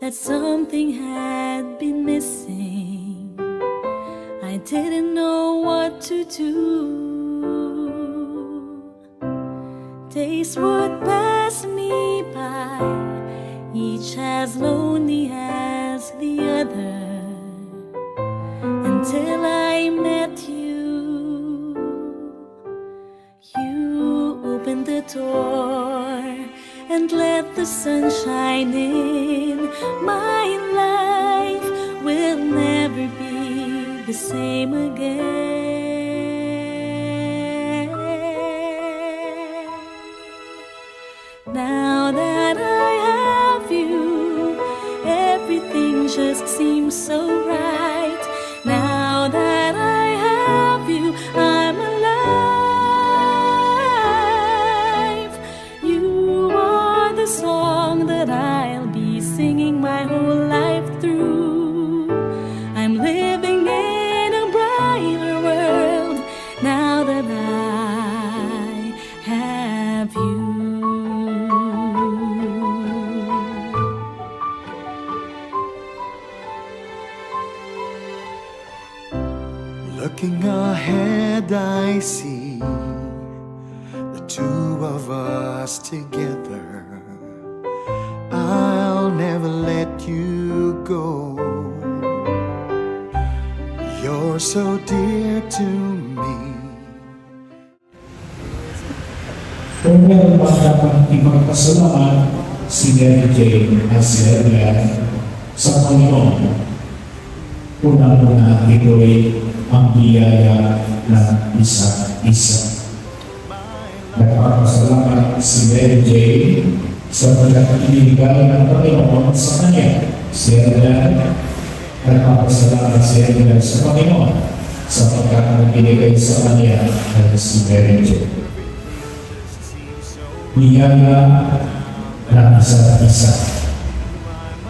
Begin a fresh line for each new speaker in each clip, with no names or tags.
that something had been missing. I didn't know what to do. Days would pass me by, each as lonely as the other, until I met you. You opened the door and let the sun shine in. My life will never be the same again. Now that I have you, everything just seems so right. Now that I have you, I'm alive. You are the song that I'll be singing my whole life through. I'm living in a brighter world now that I have you.
Looking ahead, I see the two of us together. I'll never let you go. You're so dear to me.
Kung meron ba dapat ipagpasalamat si Mary Jane at si Herman sa Panginoon, unang-una ito'y ang biyaya ng isa't isa. Nagpapasalamat si Mary Jane sa pagkakibigay ng Panginoon sa kanya. Si Herman, nagpapasalamat si Herman sa Panginoon sa pagkakibigay sa kanya ng si Mary Jane. Biyaya ng isa't isa.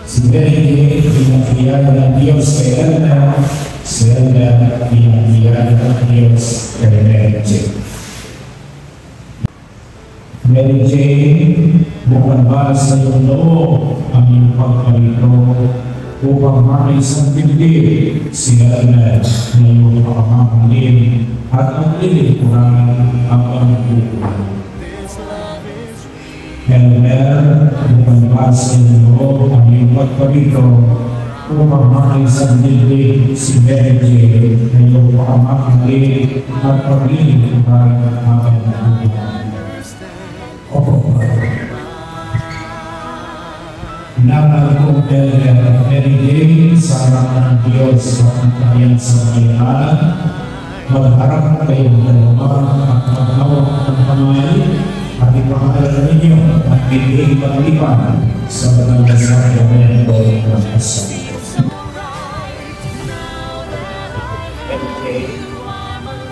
Si Mary Jane, pinag-biyaya ng Diyos kay Herman, si Herman, pinag-biyaya ng Diyos kay Mary Jane. Mary Jane, bukan ba sa iyong loob ang iyong pagkalito upang makaisang pindi si Herman na iyong pagmamahalin at ang lilikuran ang pangbubuhay. Herman, bukan ba sa iyong loob ang iyong pagkalito upang makaisang pindi si Mary Jane na iyong pagmamahalin at paglilikuran ang pangbubuhay. Nangako Mary Jane sa harapan ng Diyos at kanyang sambayanan, magharap kayong dalawa at maghawak ng kamay at ipangalan ninyo at hindi paglipan sa banal na sakramento ng kasal.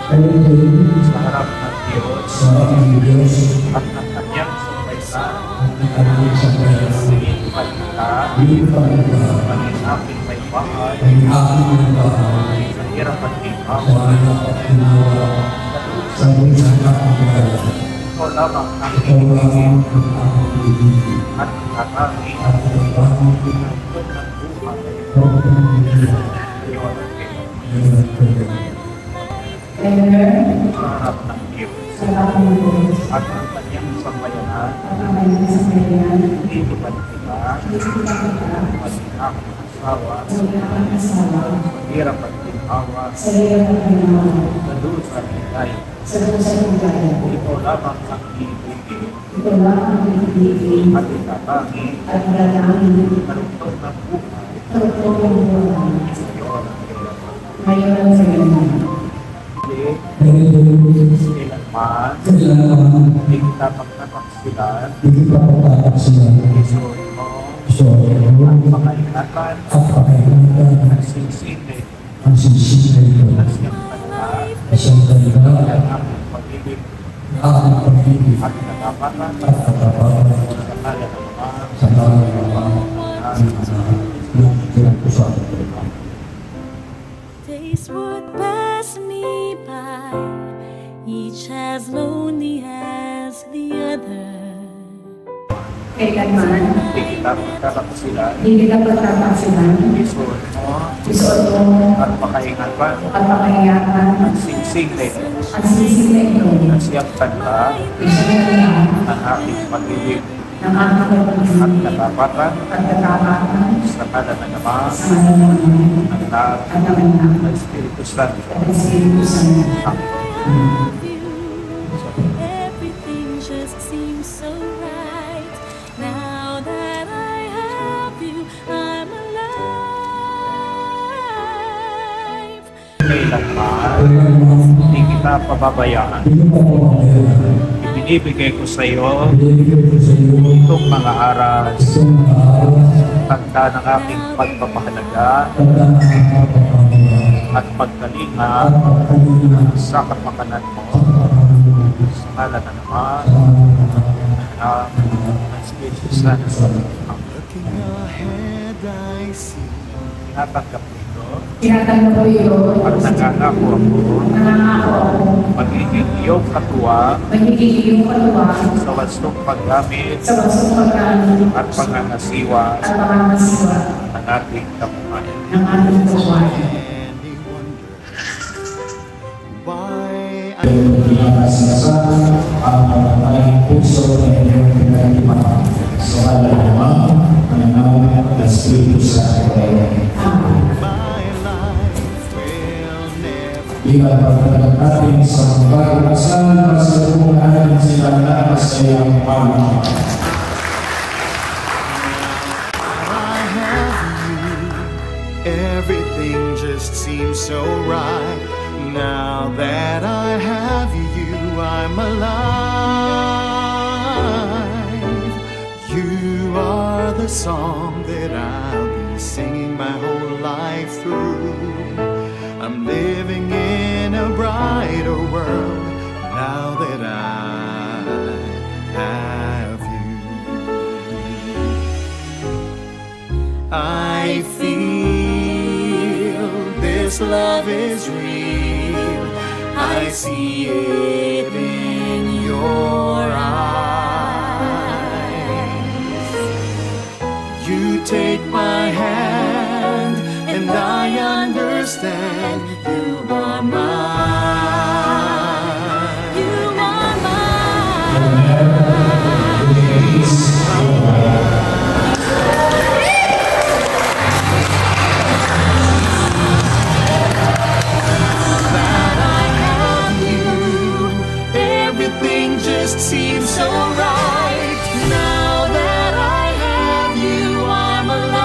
Mary Jane sa harap ng Diyos at ng kanyang sambayanan, hindi pa aking may bahay, sa hirap at ginawa, sa ikaw lamang ang ibigin at kakami at ng buhay sa harap ng Diyos at ang kanyang sambayanan, hindi pa hirap at ginawa, sa dusa at higay. Ito lamang ang ibigin at itatangi karugtong ng buhay ngayon ang kailanman. Kailanman hindi kita pagkakaksilan isuot mo ang pakaingatan ang sinisipin ang siyang kanta ang aking pag-ibig at katapatan sa kaya ng
Days would pass me by, each as lonely as the other.
kailanman,
hindi kita pagkakasilan,
hindi kita pagkakasilan,
isuot mo,
isuot mo,
at makaingatan,
at pakayatan,
ang singsing na ito,
at sisig na ito,
na siyang kanta
isang
ng aking pag-ibig
ng aking
at
pag-ibig
katapatan
at katapatan
sa kanan ng Ama,
sa ngalan ng Ama
ng Anak,
at ng Anak
ng Espiritu Santo.
at ng Espiritu Santo.
Amen.
Everything just seems so right. Now that I have you, I'm alive.
Kailanman, hindi kita pababayaan. Ibinibigay ko sa iyo itong mga aras, tanda ng aking pagpapahalaga at pagkalinga sa kapakanan mo, sa ngalan ng Ama, ng Anak, ng Espiritu Santo.
Looking ahead, I see.
Tinatanggap ko ito
Tinatanggap ko yun,
at nangangako ako
nangangako ako,
magiging iyong katuwa
magiging iyong katuwang
sa wastong paggamit
sa basong pagkain
at pangangasiwa
at pangangasiwa
ng ating kapumayan.
ng ating kabuhayan.
Any wonder why I
Pinakasasabi ang mga puso ng iyong pinag-imahan sa ngalan ng Ama, ng Anak, ng Espiritu Santo.
my life will never
Ikat pagkakat natin sa mga kasal na sa buong sila na sa iyong pamamahan.
I have you. Everything just seems so right. Now that I have you, I'm alive. You are the song that I'll be singing my whole life through. I'm living in a brighter world now that I have you. I feel this love is real. I see it in your eyes. You take my hand and I understand you are mine.
You are mine.
Everything just seems so right. Now that I have you, I'm alive.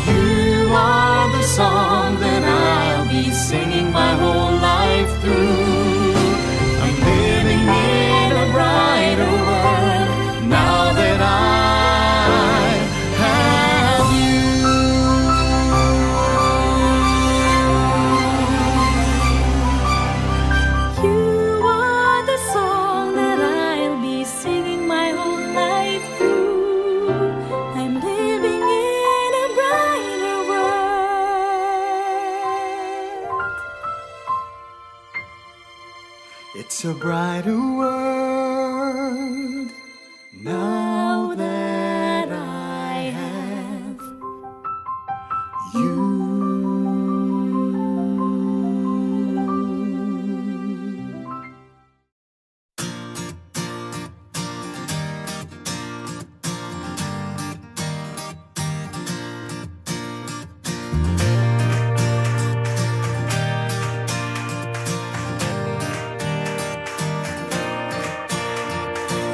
You are the song that I'll be singing my whole life through. I'm living in a brighter world now that I have you.
You are the song that I'll be singing my whole life through. I'm living in a brighter world.
It's a brighter world now that I have you.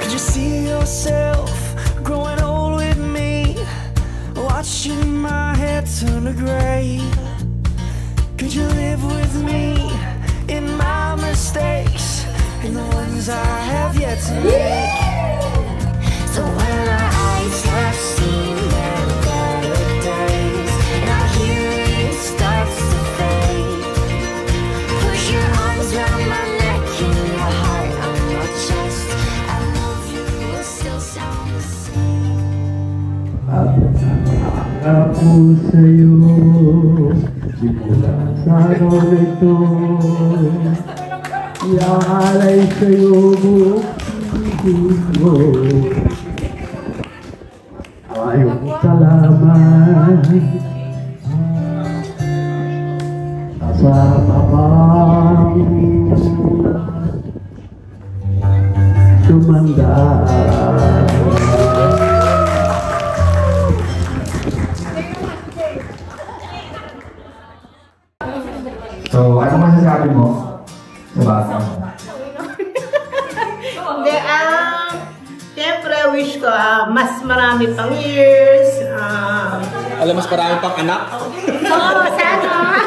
Could you see yourself growing old with me, watching my hair turn to gray? Could you live with me in my mistakes and the ones I have yet to make? So when our eyes have seen their better days and our hearing starts to fade, push your arms around my neck and your heart on my chest. I love you will still sound the same.
Ako sa'yo, simula sa ito, iaalay sa'yo buong
Ayong salamat sa papang tumanda.
So, ano masasabi mo sa bata mo?
Hindi, siyempre wish ko mas marami pang years.
Alam, mas marami pang anak?
Oo, sana.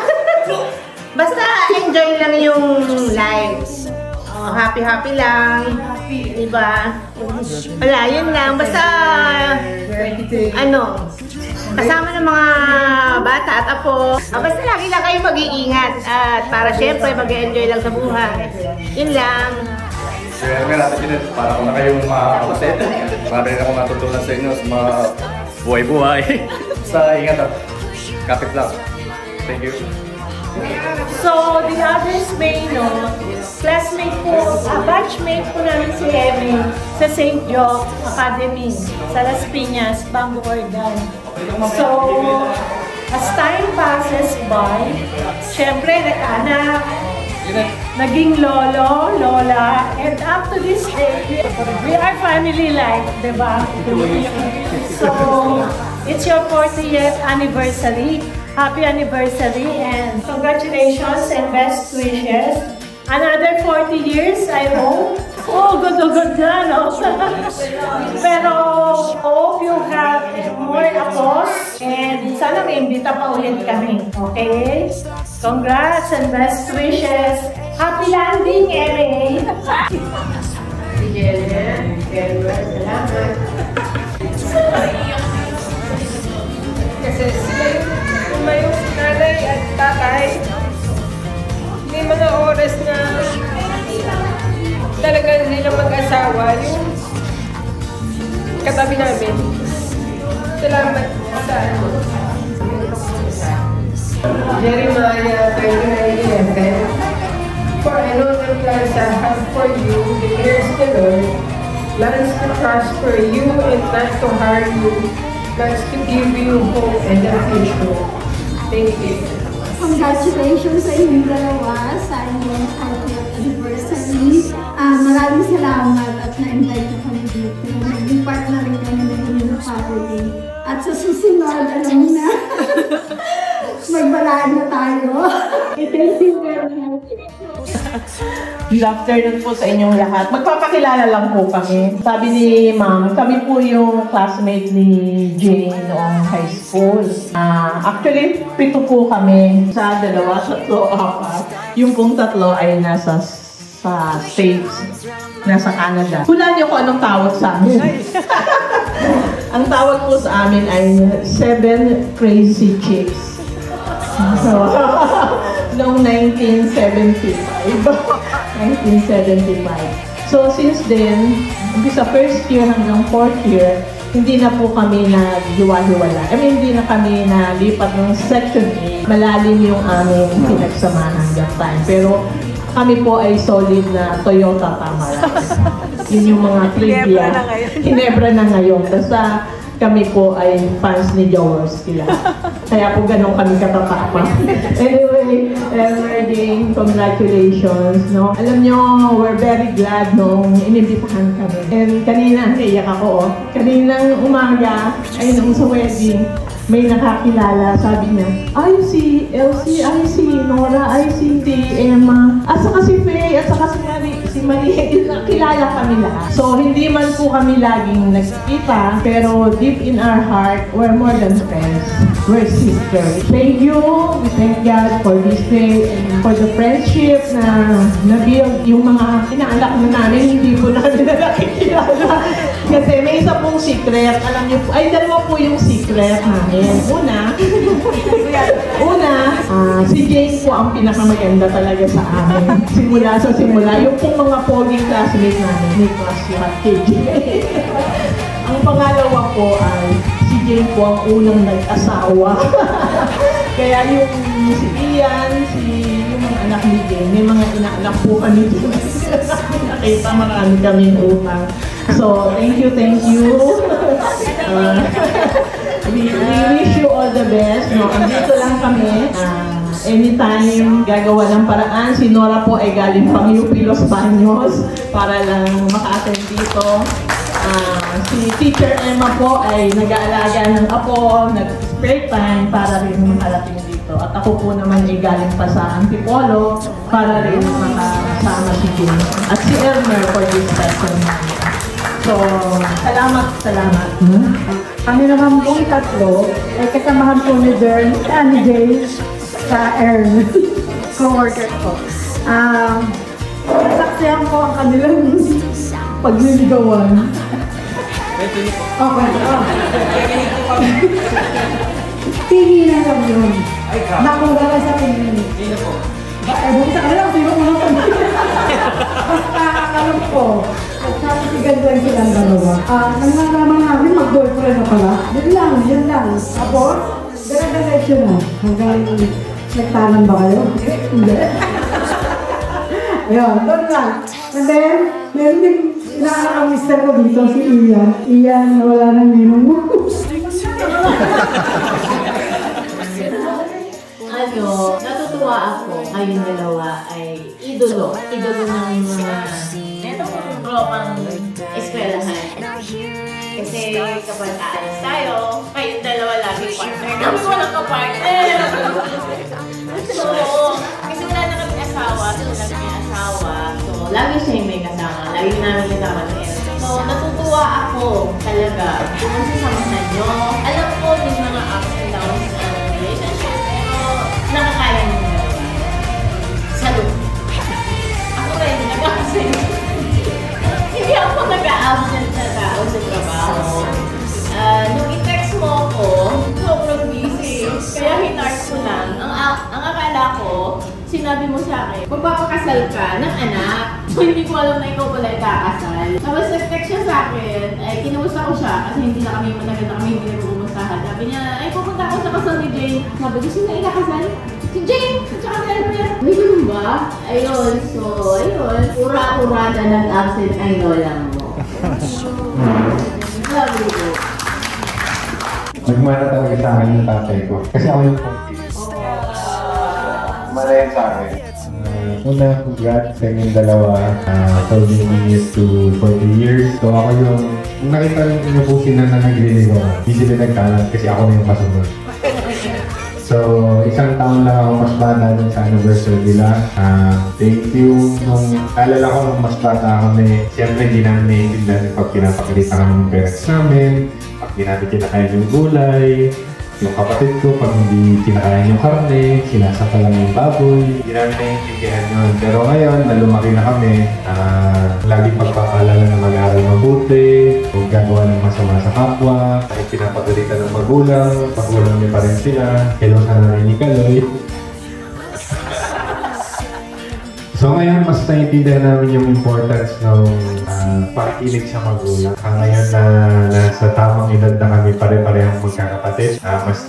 Basta enjoy lang yung life. Happy-happy lang. Diba? Wala, yun lang. Basta, kasama ng mga bata at apo. Basta lagi lang kayo mag-iingat. At para syempre, mag-enjoy lang sa buhay. Yun lang.
Kaya nga natin yun, para kung na kayong mga kapatid. Marami rin ako matutunan sa inyo sa mga buhay-buhay. Basta ingat at kapit lang. Thank you.
So, the others may know, classmate po, batchmate po namin si Emi sa St. Joe Academy sa Las Piñas, Bangor-Ordan. So, as time passes by, syempre nag-anak, naging lolo, lola, and up to this day, we are family-like, diba? So, it's your 40th anniversary. Happy anniversary and congratulations and best wishes. Another 40 years, I hope. Oh, good na, no? Pero hope you have more apos and sana may imbita pa ulit kami, okay? Congrats and best wishes. Happy landing, Emi!
Salamat.
Kasi sila yung nanay at tatay. May mga oras na talaga nila mag-asawa yung katabi namin. Salamat sa
Jeremiah 39:11. For I know the plans I have for you, declares the Lord, plans to prosper you and not to harm you, plans to give you hope and a future. Thank you.
Congratulations sa inyong dalawa sa inyong 40th anniversary. Maraming salamat at na-invite na kami dito. Naging part na rin kami ng inyong family. At sa susunod, alam mo na, magbalaan na tayo. Thank you very much.
Good afternoon po sa inyong lahat. Magpapakilala lang po kami. Sabi ni Ma'am, kami po yung classmate ni Jane noong high school. Actually, 7 po kami. Sa 2, 3, 4. Yung pong 3 ay nasa States, nasa Canada. Hulaan niyo kung anong tawag sa amin. Ang tawag po sa amin ay 7 Crazy Chicks. So, noong 1975. So, since then, sa first year hanggang 4th year, hindi na po kami naghiwa-hiwala. Hindi na kami nalipat ng section A. Malalim yung aming pinagsamahan that time. Pero kami po ay solid na Toyota Tamara. Yun yung mga trivia. Hinebra na ngayon. Basta kami po ay fans ni Jaworski. Kaya po ganun kami katatapa. Anyway, Emmerding, congratulations. No? Alam nyo, we're very glad nung inimbitahan kami. And kanina, naiyak ako. Kaninang umaga, ay nung sa wedding, may nakakilala, sabi niya, ay si Elsie, ay si Nora, ay si Emma, at saka si Faye, at saka si Marie, kilala kami lahat. So, hindi man po kami laging nagkikita, pero deep in our heart, we're more than friends. We're sisters. Thank you. We thank God for this day and for the friendship na na-build yung mga inaanak na namin, hindi po namin na nakikilala. Kasi may isa pong secret, alam niyo po, ay dalawa po yung secret namin. Una, si Jane po ang pinakamaganda talaga sa amin. Simula sa simula, yung pong mga poging classmate namin, Nicholas at KJ. Ang pangalawa po ay si Jane po ang unang nag-asawa. Kaya yung si Ian, yung mga anak ni Jane, may mga inaanak po kami dyan. Nakita marami kaming utang. So, thank you. We wish you all the best. No? Andito lang kami. Anytime gagawa ng paraan. Si Nora po ay galing pang UP Los Baños para lang maka-attend dito. Si Teacher Emma po ay nag-aalaga ng apo, nag-spray time para rin makarating dito. At ako po naman ay galing pa sa Antipolo para rin makasama si Jane. At si Elmer for this session. So, salamat.
Kami naman pong tatlo ay kasamahan po ni Jane sa Earn, co-worker ko. Nasaksihan ko ang kanilang pagliligawan. Okay. Tinginan lang yun. Nakuha lang sa tingin. Buti sa kanila, sino mo lang basta alam ko, nagsasabigan lang silang dalawa. Nang nalaman namin, mag-boyfriend na pala. Yun lang. Tapos, dire-diretso na. Hanggang nagtanan ba kayo? Hindi. Ayun, doon lang. And then, meron din inaanak ang mister ko dito, si Ian. Ian, wala nang ninong mo.
Natutuwa ako, kayong dalawa ay idolo ng mga tropang eskwelahan. Kasi kapag aalis tayo, kayong dalawa lagi partner. Namin walang ka-partner! So, kasi wala na kami asawa, so lagi siya yung may kasama, lagi namin kasama si Elmer. So, natutuwa ako talaga kung sasamahan nyo. Alam ko din mga ups and downs ng relationship, pero nakakaya nyo dalawa. Salud! Ako rin, nag-absent. Hindi ako nag-absent na tao sa trabaho. Nung i-text mo ako, sobrang busy. Kaya hinart ko lang. Ang akala ko, sinabi mo sa akin, magpapakasal ka ng anak. So, hindi ko alam na ikaw pala ikakasal. Tapos nag-text siya sa akin, ay kinumusta ko siya kasi hindi na kami matagal na kami hindi nagpupumustahan. Sabi niya, ay pupunta ako sa kasal ni Jane. Sabi ko, sino ikakasal? Si Jane! At saka si Elmer. May ganun ba? Ayun, so, ayun. Ura-urada nag-absent ay lola mo. Love you.
Nagmana talaga sa akin yung tatay ko. Kasi ako yung confused. Nagmana yan sa akin. Una, congrats sa inyong dalawa. For being used to 40 years. So ako yung, kung nakita niyo po sila na nagliligaw, hindi sila nagkalat kasi ako na yung kasunod. So, isang taon lang ako mas bata dun sa anniversary nila. Thank you. Nung alala ko nung mas bata kami, siyempre hindi namin naiintindihan pag pinapakilita kami ng parents namin, pag hindi namin kinakain yung gulay, yung kapatid ko pag hindi kinakain yung karne, sinasaka lang yung baboy, hindi namin naiintindihan yun. Pero ngayon, na lumaki na kami, lagi pagpapaalala na mag-aaral mabuti, kung gagawa ng masama sa kapwa, kahit pinapagalitan ng magulang niya pa rin sila, hello sa nanay ni Kaloy. So ngayon, mas naiintindihan namin yung importance ng pakikinig sa magulang. Ngayon na nasa tamang edad na kami pare-parehang magkakapatid, mas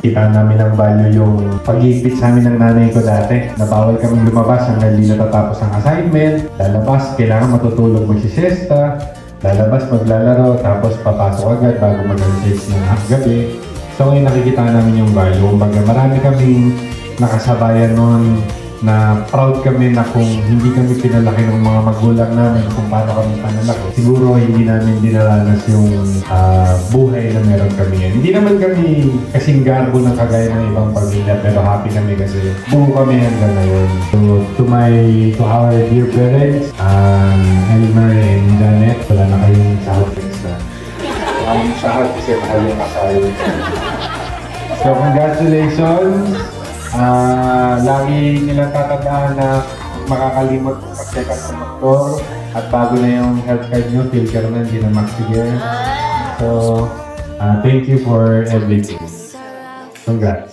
kita namin ang value yung pag-iipit sa amin ng nanay ko dati. Na bawal kami lumabas hanggang hindi natatapos ang assignment. Lalabas, kailangan matutulog magsisiesta. Lalabas, maglalaro, tapos papasok agad bago mag-alis ng gabi. So ngayon nakikita namin yung value. Kumbaga marami kaming nakasabayan noon na proud kami na kung hindi kami pinalaki ng mga magulang namin kung paano kami panalaki. Siguro hindi namin dinaranas yung buhay na meron kami yan. Hindi naman kami kasing garbo ng kagaya ng ibang pamilya pero happy kami kasi buo kami hanggang ngayon. So to our dear parents, Elmer and Janet, wala na kayong sahod extra. Sahod kasi mahal yung asayo. So congratulations! Lagi nilang tatandaan na makakalimot mag-check up sa doktor at bago na yung health card nyo, filter na, hindi na MaxiCare. So, thank you for everything. Congrats.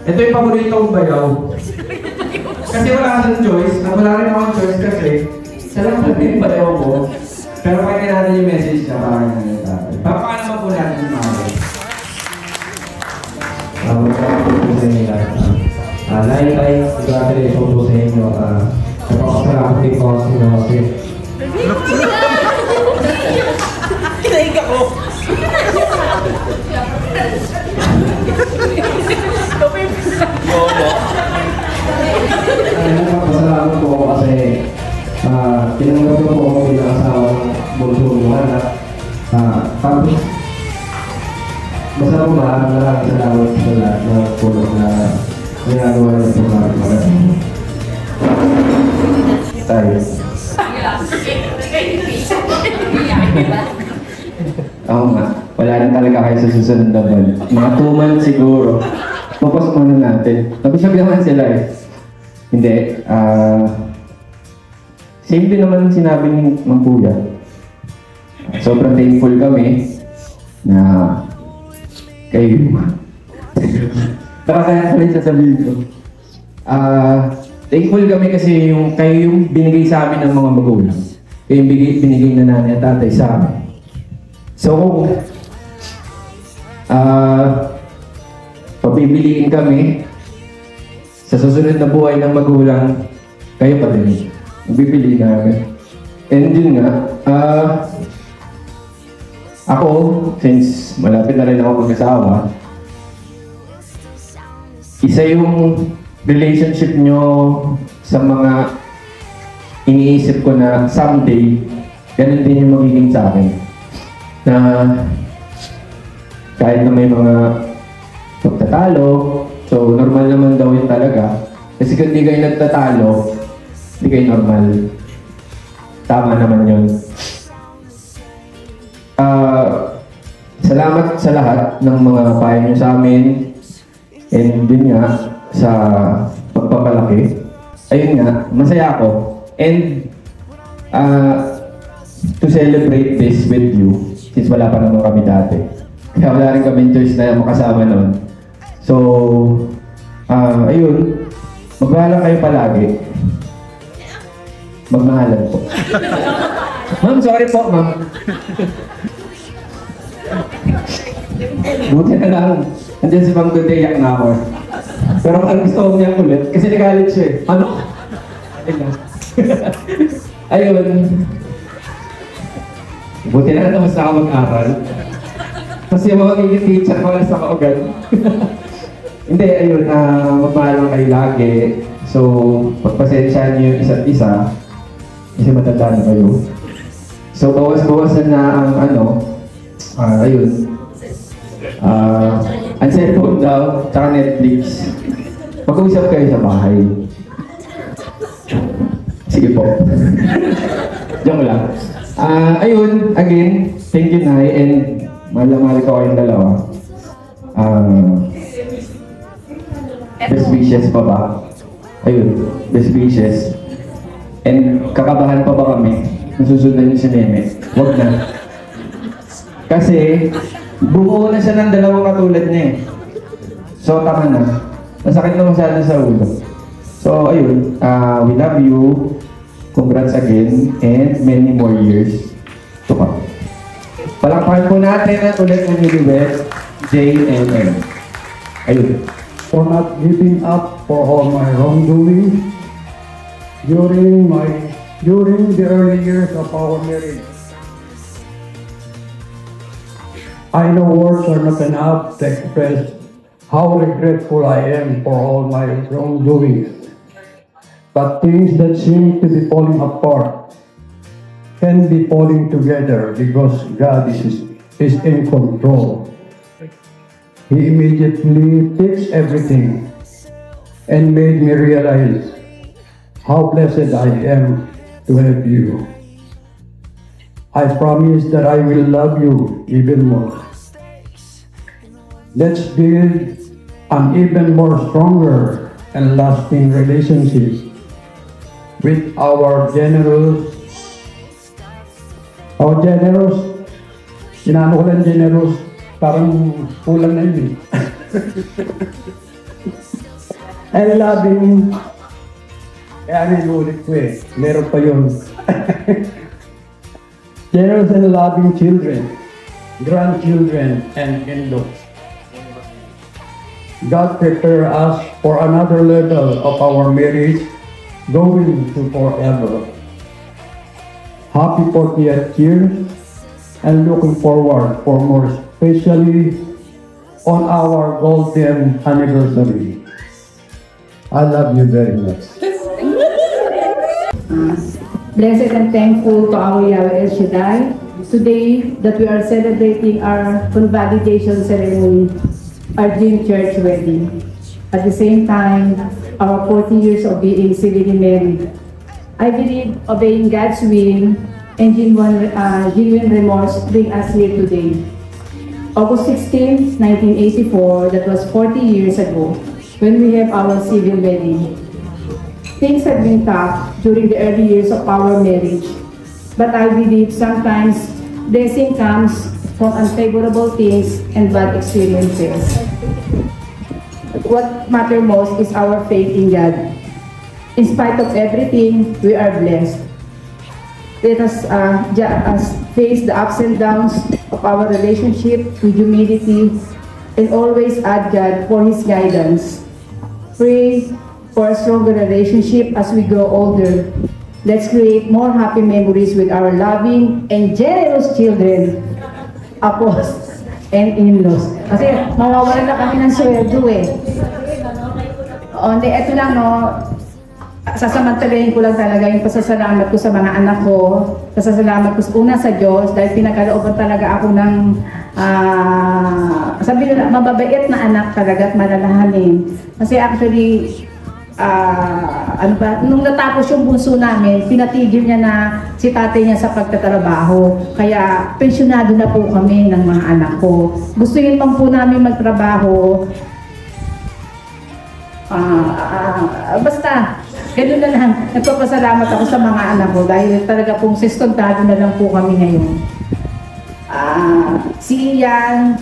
Ito yung paborito kong bayaw. Kasi wala akong choice. Wala rin akong choice kasi salam na yung bayaw ko. Pero kaya natin yung message na parang nangyayari. Papakala naman po natin yung mga Nay, congratulations po sa inyo. Napakasalamat din po sa inyo kasi
Kinaig ako.
Napakasalamat po ako kasi tinanggap ko po ako bilang asawa ng bunso mo anak. Tapos, basta po maraming salamat sa lahat ng tulong na ginagawa niyo po sa akin. Tayo. Oo nga, wala na talaga kayo sa susunod na buwan. Mga 2 months siguro. Focus muna natin. Nabisag naman sila eh. Hindi, same din naman sinabi ni Mang Kuya. Sobrang thankful kami na kayo. Nakakaya rin sasabihin ko. Thankful kami kasi kayo yung binigay sa amin ng mga magulang. Kayo yung binigay na nanay at tatay sa amin. So, pabibiliin kami sa susunod na buhay ng magulang, kayo pa din. Bibili namin. And yun nga, ako, since malapit na rin ako mag-asawa, isa yung relationship nyo sa mga iniisip ko na someday, ganun din yung magiging sa akin. Na kahit na may mga pagtatalo, so normal naman daw yun talaga. Kasi kung di kayo nagtatalo, di kayo normal. Tama naman yun. Salamat sa lahat ng mga payo nyo sa amin. And din nga, sa pagpapalaki. Ayun nga, masaya ako. And to celebrate this with you, since wala pa naman kami dati. Kaya wala rin kami choice na makasama noon. So, ayun, magmahalan kayo palagi. Magmahalan po. Ma'am, sorry po, ma'am. Buti na lang. Andiyan si Ma'am Gude, yak na ako. Pero ang gusto ko niya ulit, kasi nagalit siya eh. Ano? Ayun. Buti na lang naman sa ako mag-aral. Kasi yung mga magiging teacher ko na sa kaugad. Hindi, ayun, magmahal kayo lagi. So, pagpasensyahan niyo yung isa't isa. Kasi matanda na kayo. So, bawas-bawasan na ang ayun. Ang cellphone daw, tsaka Netflix. Mag-uusap kayo sa bahay. Sige po. Joke lang. Ayun, again, thank you, Nay, and mahal ko kayong dalawa. Best wishes pa ba? Ayun, best wishes. And kakabahan pa ba kami? Nasusundan niyo si Meme? Huwag na. Kasi, buo na siya ng dalawang katulad niya eh. So, tama na. Masakit na masyado sa ulo. So, ayun. We love you. Congrats again. And many more years to come. Palakpakan po natin at ulit ng Newlywed, JNM. Ayun.
For not giving up for all my wrongdoing during the early years of our marriage. I know words are not enough to express how regretful I am for all my wrongdoings. But things that seem to be falling apart can be falling together because God is in control. He immediately fixed everything and made me realize how blessed I am to have you. I promise that I will love you even more. Let's build an even more stronger and lasting relationship with our generous, sinano ko lang generous, parang kulang na yun and loving, kaya nilulit ko eh, meron pa yun. Generous and loving children, grandchildren, and in-laws. God prepare us for another level of our marriage, going to forever. Happy 40th year, and looking forward for more, especially on our golden anniversary. I love you very much.
Blessed and thankful to our Yahweh El Shaddai, today that we are celebrating our convalidation ceremony, our dream church wedding. At the same time, our 40 years of being civilly married. I believe obeying God's will and genuine remorse bring us here today. August 16, 1984, that was 40 years ago, when we have our civil wedding. Things have been tough during the early years of our marriage, but I believe sometimes blessing comes from unfavorable things and bad experiences. What matters most is our faith in God. In spite of everything, we are blessed. Let us face the ups and downs of our relationship with humility and always ask God for His guidance. Pray for a stronger relationship as we grow older. Let's create more happy memories with our loving and generous children, apos, and in-laws. Kasi mawawalan na kami ng sweldo eh. Ito lang sasamantalahin ko lang talaga yung pasasalamat ko sa mga anak ko. Pasasalamat ko una sa Diyos dahil pinagkalooban talaga ako ng sabi nila, mababait na anak talaga at malalahanin. Kasi actually, nung natapos yung bunso namin, pinatigil niya na si tatay niya sa pagtatrabaho. Kaya pensyonado na po kami ng mga anak ko. Gusto yun man po namin magtrabaho. Basta, gano'n na lang. Nagpapasalamat ako sa mga anak ko dahil talaga pong sustentado na lang po kami ngayon. Si Ian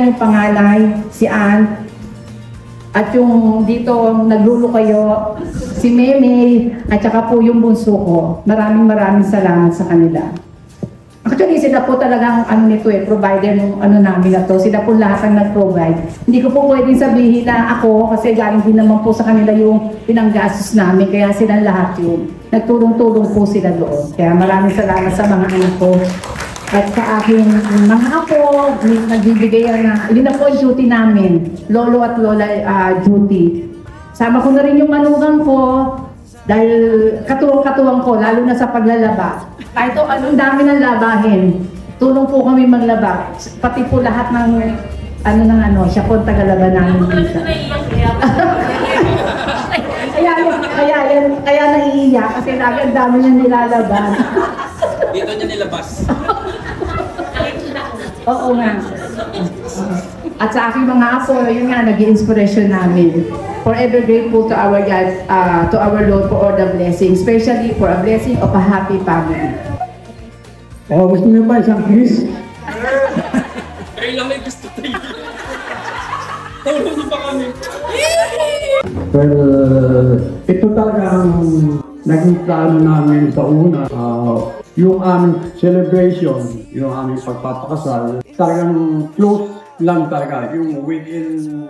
yung panganay, si Ann, at yung dito naglulo kayo, si Meme, at saka po yung bunso ko. Maraming salamat sa kanila. Actually, sila po talagang provider ng namin na to. Sila po lahat ang nag-provide. Hindi ko po pwedeng sabihin na ako, kasi galing din naman po sa kanila yung pinanggastos namin. Kaya silang lahat yun. Nagtulong-tulong po sila doon. Kaya maraming salamat sa mga anak ko. At sa aking mga apo, nagbibigay na, yun na po ang duty namin, lolo at lola duty. Sama ko na rin yung manugang ko, dahil katuwang-katuwang ko, lalo na sa paglalaba. Kahit anong dami ng labahin, tulong po kami maglaba. Pati po lahat ng, siya po ang tagalaba namin. Kaya naiiyak, kasi lagi ang dami niya nilalaban.
Dito niya nilabas.
Oo nga. At sa aking mga apo, yun nga, nag-i-inspiration namin. Forever grateful to our God, to our Lord for all the blessings, especially for a blessing of a happy family.
Gusto niyo ba isang kiss?
Kayo lang may gusto tayo. Tulong niyo pa kami.
Well, ito talaga ang naging plano namin sa una. Yung aming celebration, yung aming pagpapakasal, talagang close lang talaga, yung within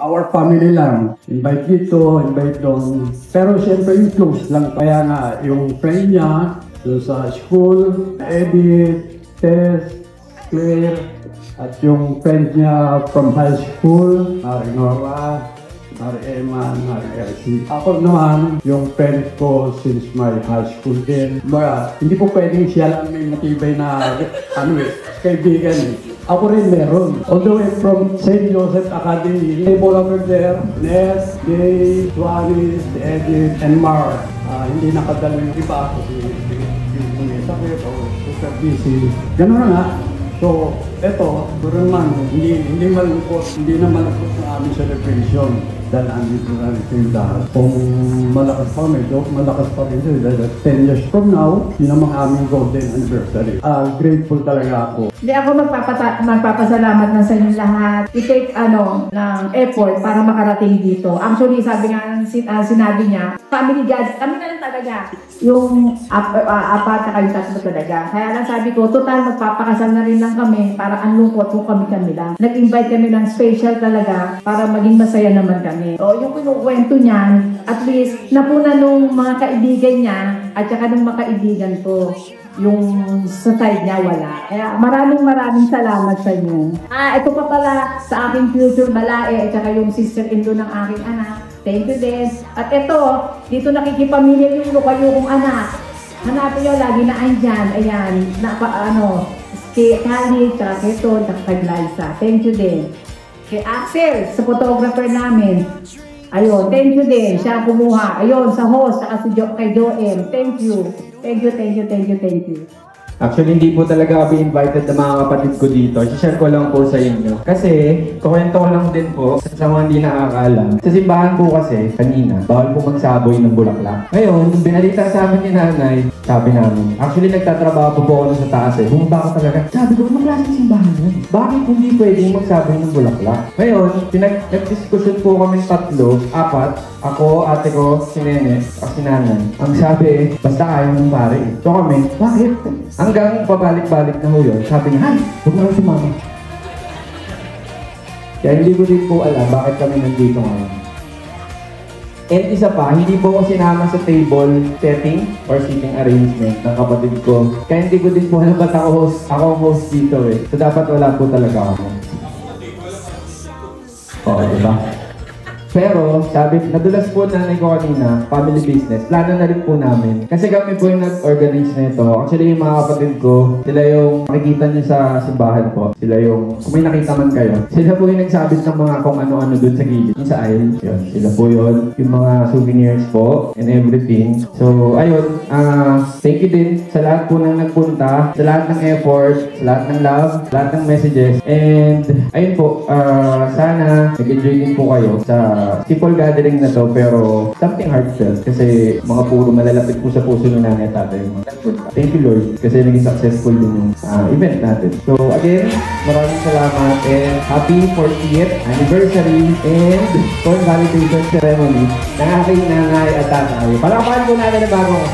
our family lang. Invite dito, invite doon. Pero siyempre yung close lang. Kaya nga, yung friend niya, doon sa school, Edith, Tess, Claire, at yung friend niya from high school, Nora, Emma, Elsie. Ako naman, yung friend ko since my high school din. Hindi po pwedeng siya lang may matibay na kaibigan eh. Ako rin meron. Although from St. Joseph Academy, they all over there, Ness, Jay, Suarez, Edith, and Mar. Hindi nakadalo yung iba kasi yung may sakit o super busy. Ganun na nga. So, eto, pero naman, hindi naman malungkot sa aming celebration. dahil andito na rin yung lahat. Kung malakas pa medyo, malakas pa rin sila. Dahil 10 years from now, yun ang mga aming golden anniversary. Grateful talaga ako.
Hindi ako magpapasalamat na sa inyong lahat. I-take ng effort para makarating dito. Actually, sabi nga, sinabi niya, family God, kami na lang talaga. Yung apat na kayo tatlo talaga. Kaya lang sabi ko, total magpapakasal na rin lang kami para ang lungkot kung kami lang. Nag-invite kami ng special talaga para maging masaya naman kami. So, yung kinukwento niyan, at least napuna nung mga kaibigan niya at saka nung mga kaibigan ko. Yung sa side niya wala. Kaya maraming salamat sa inyo. Ito pa pala sa aking future balae at saka yung sister-in-law ng aking anak. Thank you din. At ito, dito nakikipamilya yung lukayukong anak. Hanapin nyo, lagi na andyan. Ayan, kay Khalid, tsaka kay Ton, tsaka kay Liza. Thank you din. Kay Axel, sa photographer namin. Ayun, thank you din. Siya kumuha. Ayun, sa host, tsaka kay Joem. Thank you. Thank you.
Actually, hindi po talaga kami invited ng mga kapatid ko dito. I-share ko lang po sa inyo. Kasi, kukwento ko lang din po sa mga hindi nakakaalam. Sa simbahan po kasi, kanina, bawal po magsaboy ng bulaklak. Ngayon, nung binalita sa amin ni nanay, sabi namin, actually nagtatrabaho po ako sa taas eh. Bumaba ko talaga. Sabi ko, anong klaseng simbahan yan? Bakit hindi pwedeng magsaboy ng bulaklak? Ngayon, nag-discussion po kami 3, 4, ako, ate ko, si Nene, at si Nanay. Ang sabi, basta ayaw ng pare. So kami, bakit? Hanggang pabalik-balik na ho yun. Sabi niya, ay, huwag na lang si mama. Kaya hindi ko din po alam bakit kami nandito ngayon. And isa pa, hindi po ako sinama sa table setting or seating arrangement ng kapatid ko. Kaya hindi ko din po alam ba't ako ang host dito eh. So dapat wala po talaga ako. Oo, diba? Pero, sabi, nadulas po nanay ko kanina, family business, plano na rin po namin. Kasi kami po yung nag-organize na ito. Actually, yung mga kapatid ko, sila yung makikita niyo sa simbahan po. Sila yung, kung may nakita man kayo, sila po yung nagsabit ng mga kung ano-ano dun sa gilid. Yung sa aisle, yun. Sila po yun. Yung mga souvenirs po and everything. So, ayun, thank you din sa lahat po nang nagpunta, sa lahat ng effort, sa lahat ng love, sa lahat ng messages. And, ayun po, sana nag-enjoy din po kayo sa simple gathering na to, pero something heartfelt kasi mga puro malalapit po sa puso ng nanay at tatay. Thank you Lord kasi naging successful din yung event natin. So again, maraming salamat and happy 40th anniversary and for validation ceremony ng aking nanay at tatay. Palakpakan po natin ang bagong